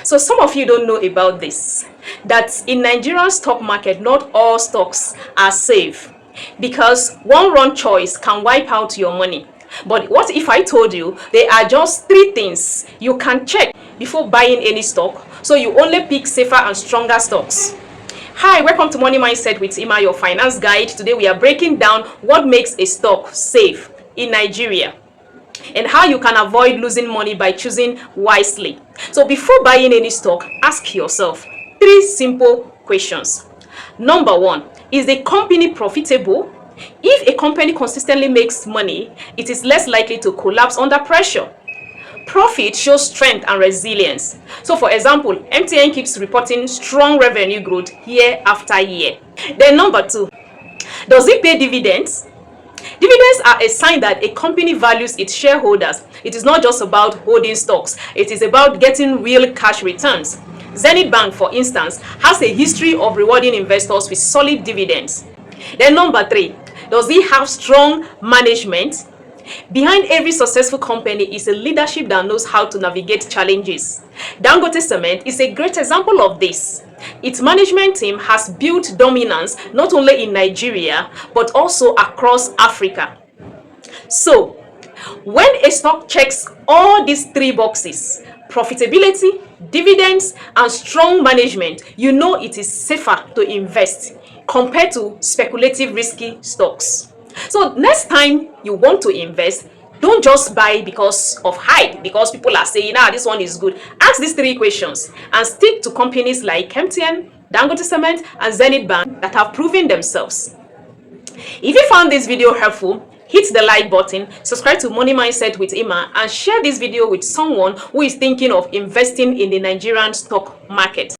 So some of you don't know about this, that in Nigerian stock market, not all stocks are safe, because one wrong choice can wipe out your money. But what if I told you there are just 3 things you can check before buying any stock, so you only pick safer and stronger stocks? Hi, welcome to Money Mindset with Imma, your finance guide. Today we are breaking down what makes a stock safe in Nigeria and how you can avoid losing money by choosing wisely. So before buying any stock, ask yourself 3 simple questions. Number 1, is the company profitable? If a company consistently makes money, it is less likely to collapse under pressure. Profit shows strength and resilience. So for example, MTN keeps reporting strong revenue growth year after year. Then number 2, does it pay dividends? Dividends are a sign that a company values its shareholders. It is not just about holding stocks, it is about getting real cash returns. Zenith Bank, for instance, has a history of rewarding investors with solid dividends. Then number 3, does it have strong management? Behind every successful company is a leadership that knows how to navigate challenges. Dangote Cement is a great example of this. Its management team has built dominance not only in Nigeria but also across Africa. So, when a stock checks all these 3 boxes, profitability, dividends, and strong management, you know it is safer to invest compared to speculative risky stocks. So next time you want to invest, don't just buy because of hype, because people are saying, this one is good. Ask these 3 questions and stick to companies like MTN, Dangote Cement, and Zenith Bank that have proven themselves. If you found this video helpful, hit the like button, subscribe to Money Mindset with Imma, and share this video with someone who is thinking of investing in the Nigerian stock market.